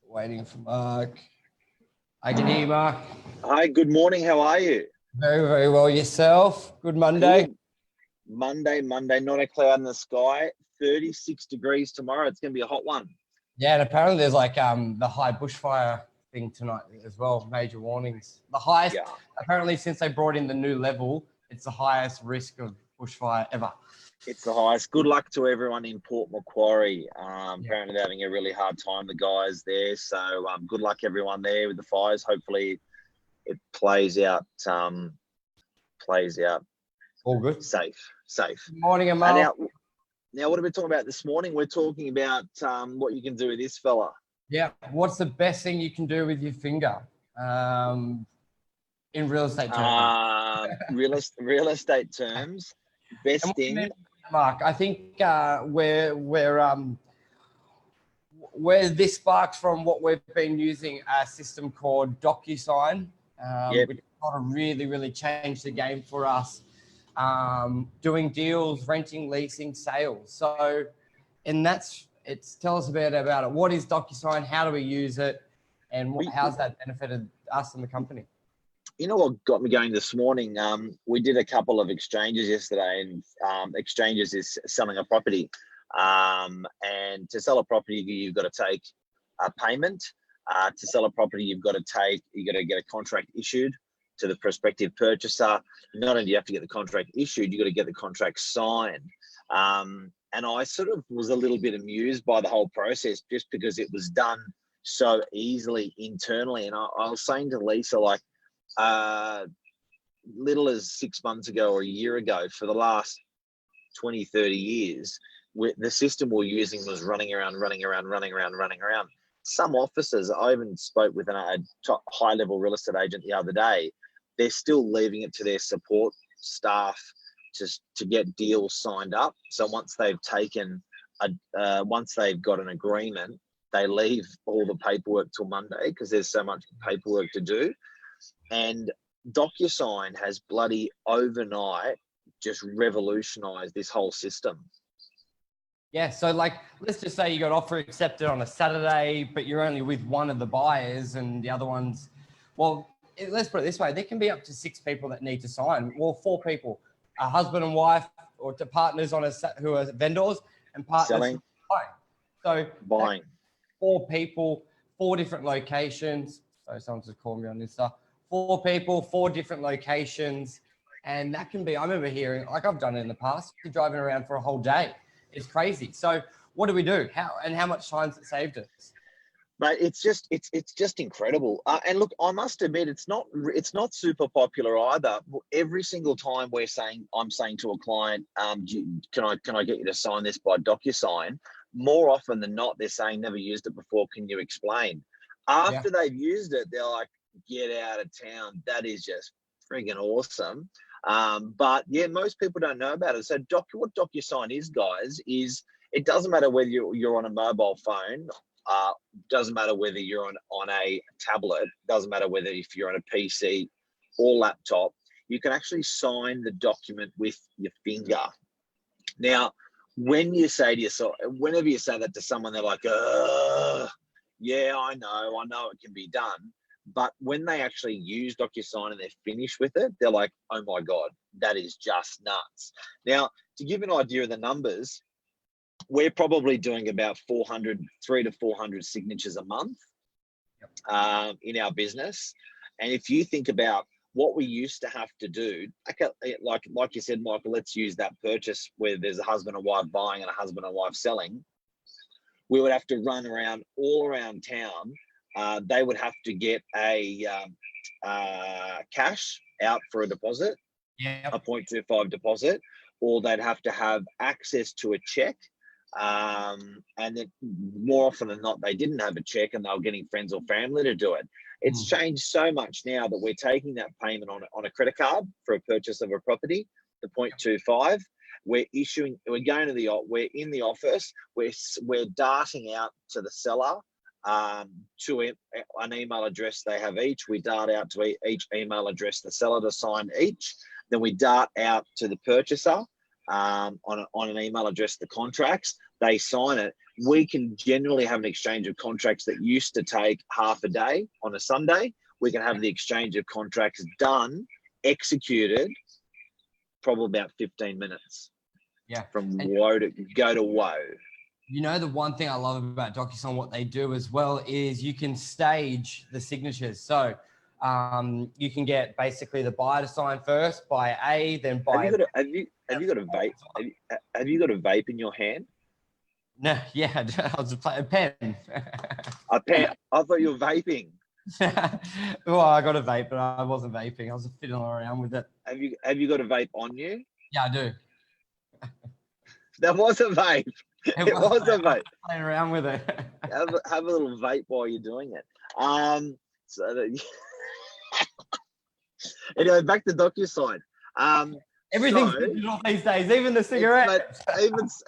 Waiting for Mark. I can hear you, Mark. Hi, good morning. How are you? Very, very well. Yourself? Good Monday? Good. Monday, not a cloud in the sky. 36 degrees tomorrow. It's going to be a hot one. Yeah, and apparently there's like the high bushfire thing tonight as well. Major warnings. The highest, apparently since they brought in the new level, it's the highest risk of bushfire ever. It's the highest. Good luck to everyone in Port Macquarie. Apparently they're having a really hard time, the guys there. So good luck everyone there with the fires. Hopefully it plays out. All good. Safe. Good morning, Amal. Now, what are we talking about this morning? We're talking about what you can do with this fella. Yeah. What's the best thing you can do with your finger in real estate terms? Real estate terms. Best thing. Mark, I think where this sparks from what we've been using a system called DocuSign, which sort of really changed the game for us. Doing deals, renting, leasing, sales. So, and tell us a bit about it. What is DocuSign? How do we use it? And how's that benefited us and the company? You know what got me going this morning? We did a couple of exchanges yesterday, and exchanges is selling a property. And to sell a property, you've got to take a payment. To sell a property, you've got to get a contract issued to the prospective purchaser. Not only do you have to get the contract issued, you've got to get the contract signed. And I sort of was a little bit amused by the whole process just because it was done so easily internally. And I was saying to Lisa, like, little as 6 months ago or a year ago, for the last 20, 30 years, the system we're using was running around. Some offices, I even spoke with a top high-level real estate agent the other day, they're still leaving it to their support staff to get deals signed up. So once they've got an agreement, they leave all the paperwork till Monday because there's so much paperwork to do. And DocuSign has bloody overnight just revolutionized this whole system. Yeah, so like, let's just say you got offer accepted on a Saturday, but you're only with one of the buyers and the other ones, well, let's put it this way, there can be up to 6 people that need to sign. Well, 4 people, a husband and wife, or to partners who are vendors and partners selling, buying. So buying. 4 people, 4 different locations. So someone's just calling me on Insta. 4 people, 4 different locations. And that can be, I remember hearing, like I've done it in the past, you're driving around for a whole day. It's crazy. So what do we do? How much time's it saved us? But it's just incredible. And look, I must admit, it's not super popular either. Every single time I'm saying to a client, can I get you to sign this by DocuSign? More often than not, they're saying never used it before. Can you explain? After they've used it, they're like, get out of town. That is just friggin' awesome. But yeah, most people don't know about it. So what DocuSign is, guys, is it doesn't matter whether you're on a mobile phone, doesn't matter whether you're on a tablet, doesn't matter whether if you're on a PC or laptop, you can actually sign the document with your finger. Now, when you say to yourself, whenever you say that to someone, they're like, yeah, I know it can be done. But when they actually use DocuSign and they're finished with it, they're like, oh my God, that is just nuts. Now, to give an idea of the numbers, we're probably doing about 300 to 400 signatures a month in our business. And if you think about what we used to have to do, like you said, Michael, let's use that purchase where there's a husband and wife buying and a husband and wife selling. We would have to run around all around town. They would have to get a cash out for a deposit, a 0.25 deposit, or they'd have to have access to a check. And then more often than not, they didn't have a check and they were getting friends or family to do it. It's changed so much now that we're taking that payment on a credit card for a purchase of a property, the 0.25. We're in the office, we're darting out to the seller to an email address they have each. We dart out to each email address the seller to sign each. Then we dart out to the purchaser on an email address the contracts. They sign it. we can generally have an exchange of contracts that used to take half a day on a Sunday. We can have the exchange of contracts done, executed, probably about 15 minutes. Yeah. From woe to go to woe. You know, the one thing I love about DocuSign, what they do as well, is you can stage the signatures. So you can get basically the buyer to sign first by A, then by. Have you got a vape? Have you got a vape in your hand? No, yeah, I was playing a pen. A pen. I thought you were vaping. Well, I got a vape, but I wasn't vaping. I was fiddling around with it. Have you got a vape on you? Yeah, I do. That was a vape. It was a vape. Playing around with it. have a little vape while you're doing it. Anyway, back to DocuSign. Everything's digital these days, even the cigarette.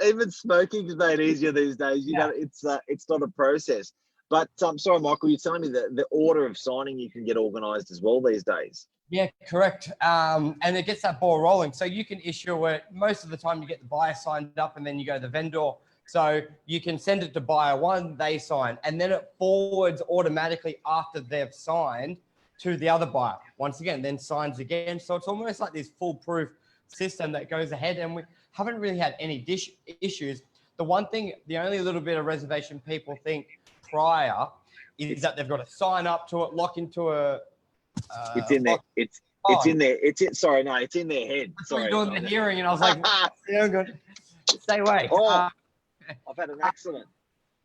Even smoking's made easier these days. You know, it's not a process. But sorry, Michael, you're telling me that the order of signing you can get organised as well these days. Yeah, correct. And it gets that ball rolling. So you can issue it. Most of the time you get the buyer signed up and then you go to the vendor. So you can send it to buyer one, they sign, and then it forwards automatically after they've signed to the other buyer. Once again, then signs again. So it's almost like this foolproof system that goes ahead, and we haven't really had any issues. The only little bit of reservation people think prior is that they've got to sign up to it, lock into a. It's in there. It's in there. It's in their head. Sorry, doing the hearing, and I was like, yeah, good. Stay away. Oh, I've had an accident.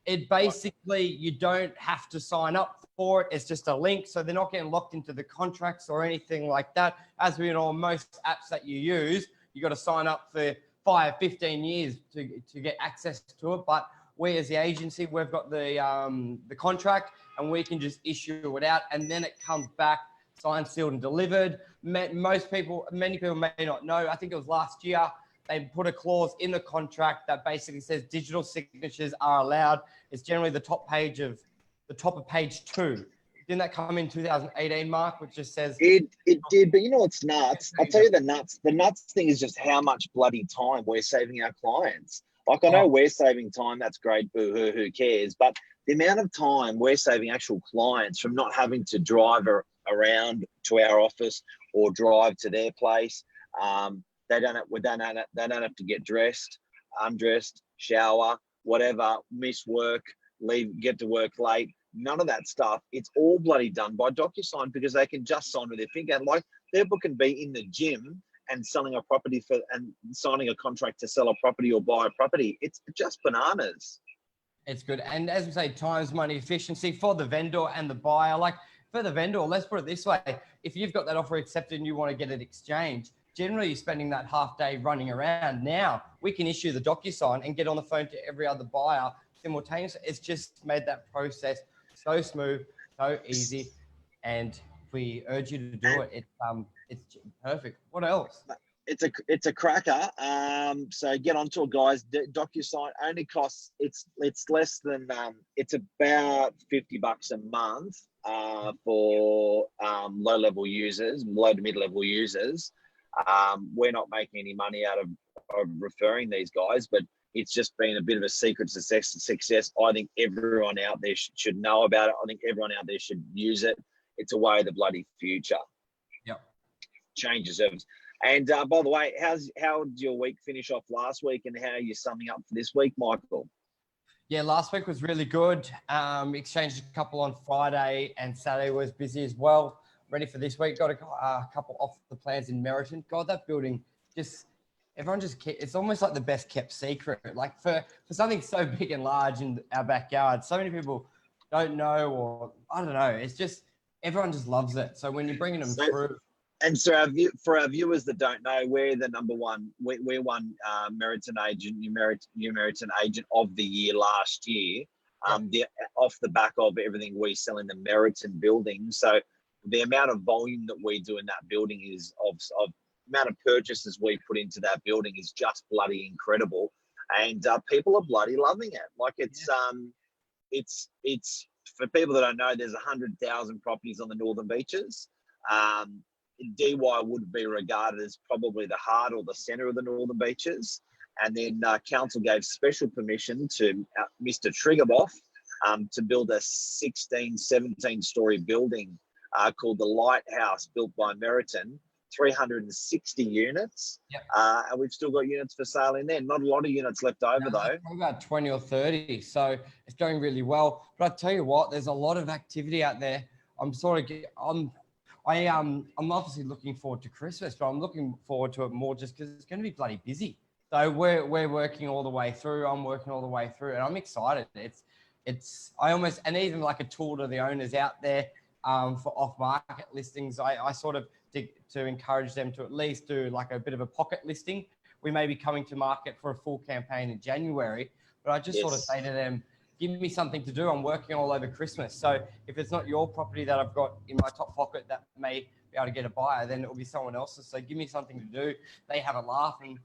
It basically, you don't have to sign up for it. It's just a link. So they're not getting locked into the contracts or anything like that. As we know, most apps that you use, you got to sign up for 5, 15 years to get access to it. But we as the agency, we've got the contract and we can just issue it out and then it comes back, signed, sealed and delivered. Many people may not know. I think it was last year, they put a clause in the contract that basically says digital signatures are allowed. It's generally the top of page 2. Didn't that come in 2018, Mark, which just says... It did, but you know what's nuts? I'll tell you the nuts. The nuts thing is just how much bloody time we're saving our clients. Like, I know we're saving time. That's great. Boo-hoo, who cares? But the amount of time we're saving actual clients from not having to drive around to our office or drive to their place. They don't have to get dressed, undressed, shower, whatever, miss work, leave, get to work late. None of that stuff. It's all bloody done by DocuSign because they can just sign with their finger. Like, their book can be in the gym and selling a property and signing a contract to sell a property or buy a property. It's just bananas. It's good. And as we say, time's money, efficiency for the vendor and the buyer. Like, for the vendor, let's put it this way. If you've got that offer accepted and you want to get it exchanged, generally you're spending that half day running around. Now we can issue the DocuSign and get on the phone to every other buyer simultaneously. It's just made that process so smooth, so easy. And we urge you to do it. It's perfect. What else? It's a cracker. So get onto it, guys. DocuSign only costs, it's less than, it's about $50 a month for low-level users, low to mid-level users. We're not making any money out of referring these guys, but it's just been a bit of a secret success. I think everyone out there should know about it. I think everyone out there should use it. It's a way of the bloody future. Yep. Changes of. And by the way, how did your week finish off last week, and how are you summing up for this week, Michael? Yeah, last week was really good. Exchanged a couple on Friday, and Saturday was busy as well. Ready for this week. Got a couple off the plans in Meriton. God, that building everyone it's almost like the best kept secret. Like for something so big and large in our backyard, so many people don't know, or I don't know. It's just, everyone just loves it. So when you're bringing them through. And so for our viewers that don't know, we're the number one. We're one Meriton agent, New Meriton agent of the year last year. Off the back of everything we sell in the Meriton building. So the amount of volume that we do in that building is of amount of purchases we put into that building is just bloody incredible, and people are bloody loving it. Like it's for people that don't know, there's 100,000 properties on the Northern Beaches. DY would be regarded as probably the heart or the center of the Northern Beaches. And then council gave special permission to Mr. Triggerboff to build a 16, 17-story building called the Lighthouse, built by Meriton, 360 units. Yep. And we've still got units for sale in there. Not a lot of units left over, though. About 20 or 30. So it's going really well. But I tell you what, there's a lot of activity out there. I'm obviously looking forward to Christmas, but I'm looking forward to it more just because it's going to be bloody busy. So we're working all the way through. I'm working all the way through, and I'm excited. And even like a tool to the owners out there for off-market listings. I sort of to encourage them to at least do like a bit of a pocket listing. We may be coming to market for a full campaign in January, but I just sort of say to them, give me something to do. I'm working all over Christmas. So if it's not your property that I've got in my top pocket that may be able to get a buyer, then it will be someone else's. So give me something to do. They have a laugh and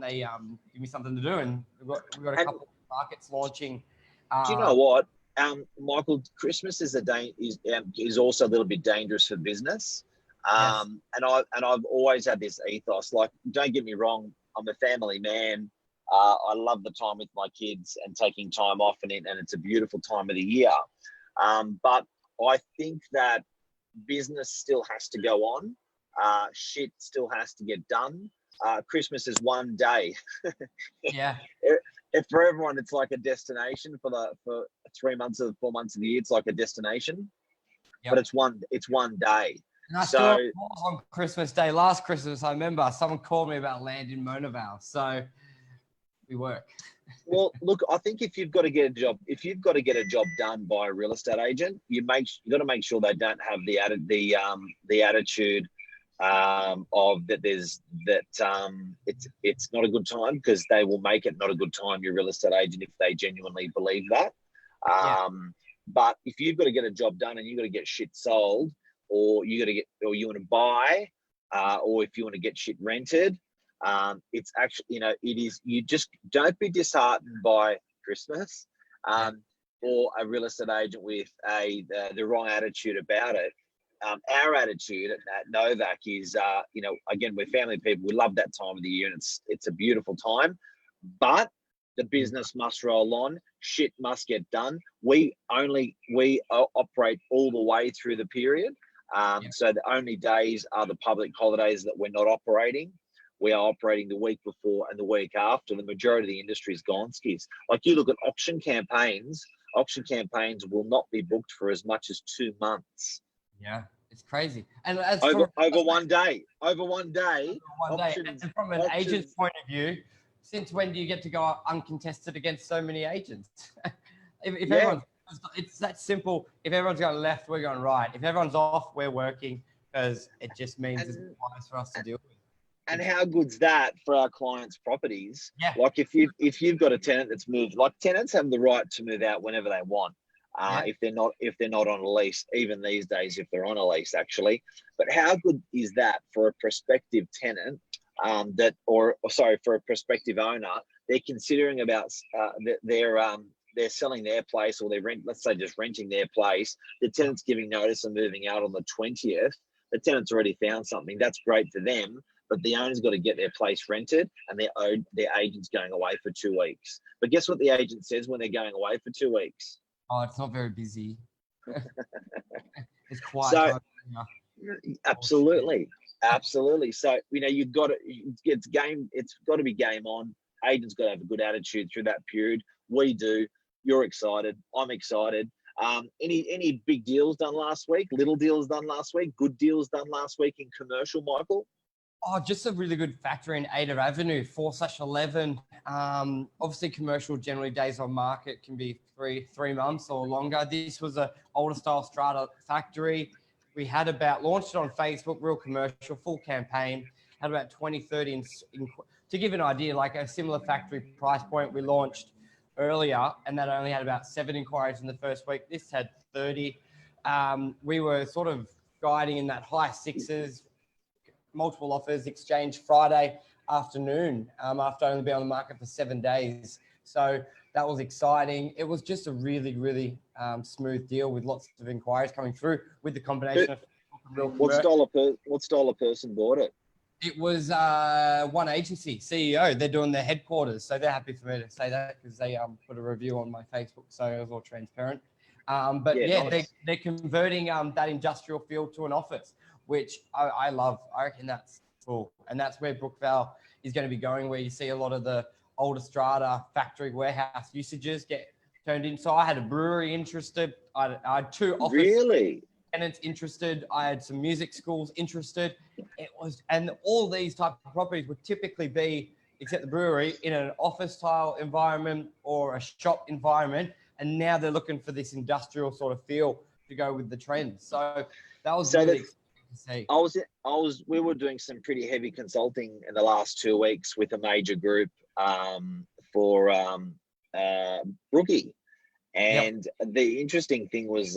they give me something to do. And we've got a couple of markets launching. Do you know what, Michael? Christmas is is also a little bit dangerous for business. Yes. And I've always had this ethos. Like, don't get me wrong, I'm a family man. I love the time with my kids and taking time off and it's a beautiful time of the year. But I think that business still has to go on. Shit still has to get done. Christmas is one day. Yeah. If for everyone, it's like a destination for 3 months or 4 months of the year. It's like a destination, but it's one day. And I still on Christmas Day. Last Christmas, I remember someone called me about land in Mona Vale. So we work. Well, look, I think if you've got to get a job done by a real estate agent, you got to make sure they don't have the attitude of that it's not a good time, because they will make it not a good time, your real estate agent, if they genuinely believe that. But if you've got to get a job done and you've got to get shit sold, or you want to buy, or if you want to get shit rented, it's actually, you just don't be disheartened by Christmas, or a real estate agent with the wrong attitude about it. Our attitude at Novak is, again, we're family people. We love that time of the year, and it's a beautiful time, but the business must roll on. Shit must get done. We operate all the way through the period. So the only days are the public holidays that we're not operating. We are operating the week before and the week after. The majority of the industry is gone skis. Like, you look at auction campaigns will not be booked for as much as 2 months. Yeah, it's crazy. And over one day. And from an agent's point of view, since when do you get to go uncontested against so many agents? if everyone's, it's that simple. If everyone's going left, we're going right. If everyone's off, we're working, because it just means it's wise for us to deal with. And how good's that for our clients' properties? Yeah. Like, if you've got a tenant that's moved, like, tenants have the right to move out whenever they want. If they're not on a lease, even these days, if they're on a lease, actually. But how good is that for a prospective tenant, for a prospective owner? They're considering about they're selling their place, or let's say just renting their place. The tenant's giving notice and moving out on the 20th. The tenant's already found something. That's great for them, but the owner's got to get their place rented, and their agent's going away for 2 weeks. But guess what the agent says when they're going away for 2 weeks? Oh, it's not very busy. It's quiet. Absolutely. So, you've got to, it's got to be game on. Agents got to have a good attitude through that period. We do. You're excited. I'm excited. Any big deals done last week? Little deals done last week? Good deals done last week in commercial, Michael? Oh, just a really good factory in Ada Avenue, 4/11. Obviously, commercial generally days on market can be three months or longer. This was an older style strata factory. We had launched it on Facebook, real commercial, full campaign, had about 20, 30. To give an idea, like a similar factory price point we launched earlier, and that only had about 7 inquiries in the first week. This had 30. We were sort of guiding in that high 6s, multiple offers exchanged Friday afternoon, after only being on the market for 7 days. So that was exciting. It was just a really, really smooth deal with lots of inquiries coming through with the combination of real what style of person bought it? It was one agency, CEO. They're doing their headquarters, so they're happy for me to say that because they put a review on my Facebook, so it was all transparent. But yeah, nice. they're converting that industrial field to an office, which I love. I reckon that's cool, and that's where Brookvale is going to be going, where you see a lot of the older strata factory warehouse usages get turned in. So I had a brewery interested. I had 2 office tenants interested. I had some music schools interested. It was, and all these type of properties would typically be, except the brewery, in an office style environment or a shop environment. And now they're looking for this industrial sort of feel to go with the trends. So that was really exciting to see. We were doing some pretty heavy consulting in the last 2 weeks with a major group for Brookie. And the interesting thing was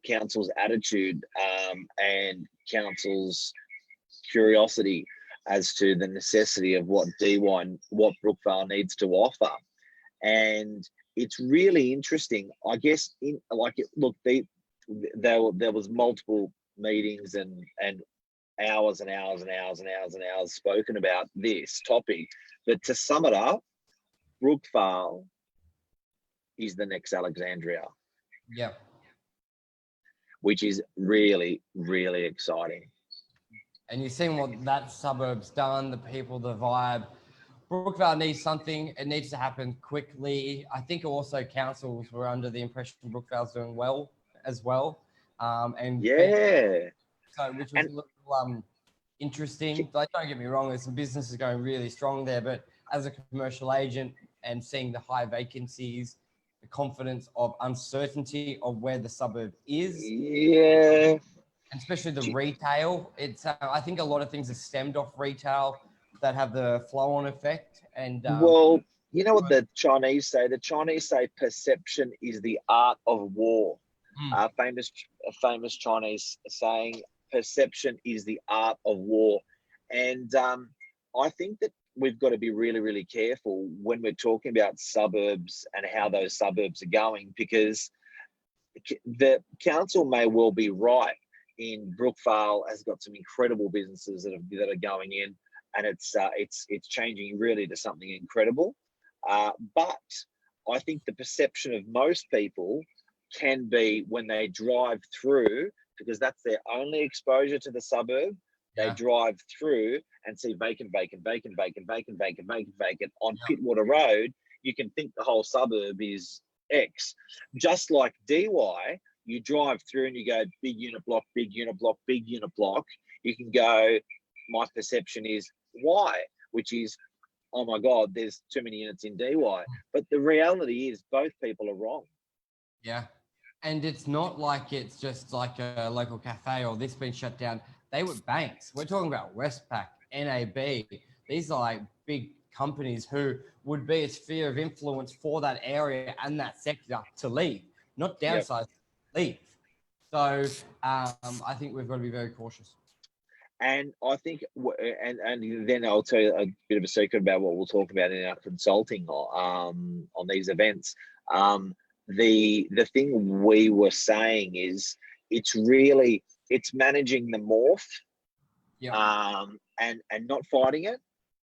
council's attitude and council's curiosity as to the necessity of what Brookvale needs to offer. And it's really interesting, I guess. There was multiple meetings and hours and hours and hours and hours and hours spoken about this topic. But to sum it up, Brookvale is the next Alexandria. Yeah. Which is really, really exciting. And you've seen what that suburb's done, the people, the vibe. Brookvale needs something. It needs to happen quickly. I think also councils were under the impression Brookvale's doing well as well. So which was a little interesting. Like, don't get me wrong, there's some businesses going really strong there, but as a commercial agent and seeing the high vacancies, the confidence of uncertainty of where the suburb is. Yeah. And especially the retail. It's I think a lot of things are stemmed off retail that have the flow-on effect. And well, you know what the Chinese say? The Chinese say perception is the art of war. Famous Chinese saying, perception is the art of war. And I think that we've got to be really, really careful when we're talking about suburbs and how those suburbs are going, because the council may well be right in Brookvale has got some incredible businesses that are going in, and it's changing really to something incredible. But I think the perception of most people can be when they drive through, because that's their only exposure to the suburb. They drive through and see vacant on Pittwater Road. You can think the whole suburb is X. Just like DY, you drive through and you go big unit block, big unit block, big unit block. You can go, my perception is Y, which is, oh my God, there's too many units in DY. But the reality is both people are wrong. Yeah. And it's not like it's just like a local cafe or this being shut down. They were banks. We're talking about Westpac, NAB. These are like big companies who would be a sphere of influence for that area and that sector to leave, not downsize, leave. So I think we've got to be very cautious. And I think, and then I'll tell you a bit of a secret about what we'll talk about in our consulting on these events. The thing we were saying is it's managing the morph, and not fighting it,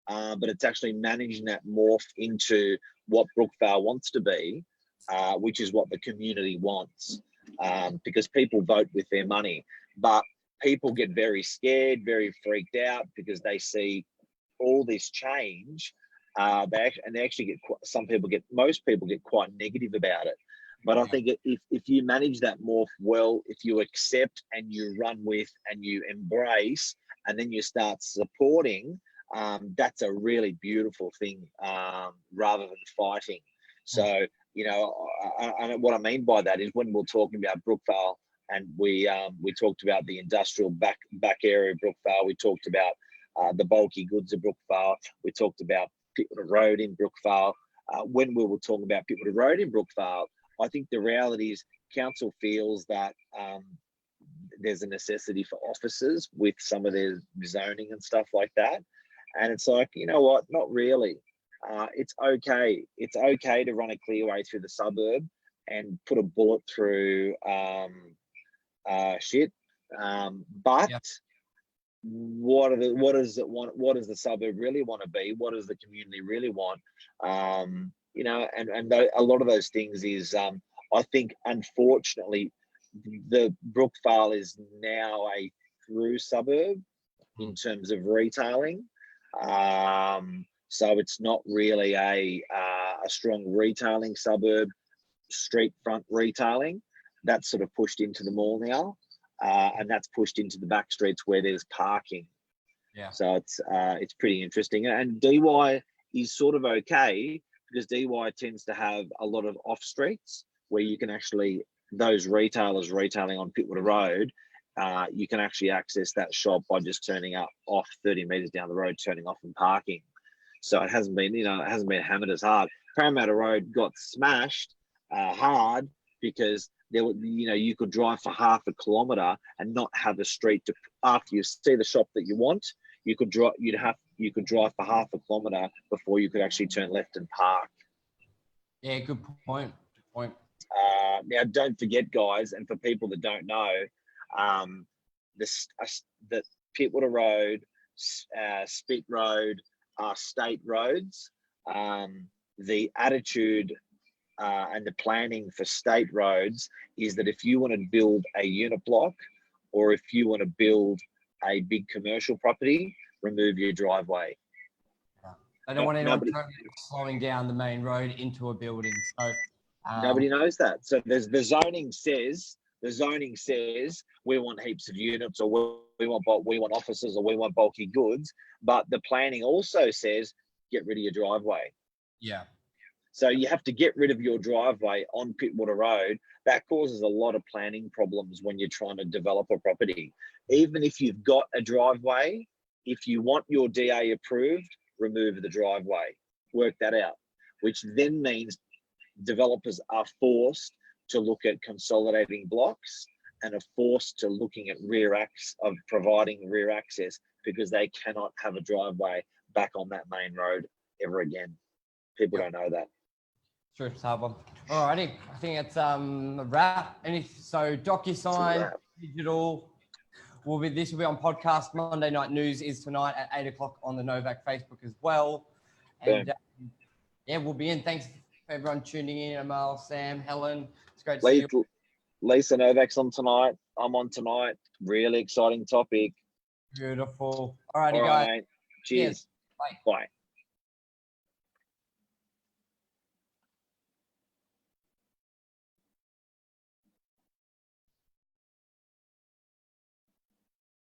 but it's actually managing that morph into what Brookvale wants to be, which is what the community wants, because people vote with their money. But people get very scared, very freaked out because they see all this change. Most people get quite negative about it. But I think if you manage that morph well, if you accept and you run with and you embrace, and then you start supporting, that's a really beautiful thing, rather than fighting. So, and what I mean by that is when we're talking about Brookvale, and we talked about the industrial back area of Brookvale, we talked about the bulky goods of Brookvale, we talked about Pittwater Road in Brookvale. When we were talking about Pittwater Road in Brookvale, I think the reality is council feels that there's a necessity for offices with some of their zoning and stuff like that. And it's like, you know what, not really. It's okay. It's okay to run a clearway through the suburb and put a bullet through shit. But what does it want? What does the suburb really want to be? What does the community really want? You know, and a lot of those things is, I think, unfortunately, the Brookvale is now a through suburb in terms of retailing. So it's not really a strong retailing suburb, street front retailing. That's sort of pushed into the mall now, and that's pushed into the back streets where there's parking. Yeah. So it's pretty interesting. And DY is sort of okay because DY tends to have a lot of off streets where you can actually, those retailers retailing on Pittwater Road, you can actually access that shop by just turning up off 30 metres down the road, turning off and parking. So it hasn't been, it hasn't been hammered as hard. Parramatta Road got smashed hard because there were, you could drive for half a kilometre and not have a street to, after you see the shop that you want, you could drive for half a kilometre before you could actually turn left and park. Yeah, good point. Good point. Now, don't forget, guys, and for people that don't know, the Pittwater Road, Spit Road are state roads. The attitude and the planning for state roads is that if you want to build a unit block or if you want to build a big commercial property, remove your driveway. They don't want anyone slowing down the main road into a building. So nobody knows that. So there's the zoning says we want heaps of units, or we want offices, or we want bulky goods. But the planning also says get rid of your driveway. Yeah. So you have to get rid of your driveway on Pittwater Road. That causes a lot of planning problems when you're trying to develop a property. Even if you've got a driveway, if you want your DA approved, remove the driveway. Work that out, which then means developers are forced to look at consolidating blocks and are forced to looking at providing rear access because they cannot have a driveway back on that main road ever again. People don't know that. Sure, Saba. Alrighty, I think it's a wrap. So DocuSign, digital. This will be on podcast. Monday Night News is tonight at 8 o'clock on the Novak Facebook as well. And yeah, we'll be in. Thanks for everyone tuning in. Amal, Sam, Helen. It's great to see you. Lisa Novak's on tonight. I'm on tonight. Really exciting topic. Beautiful. Alrighty, guys. Cheers. Bye. Bye.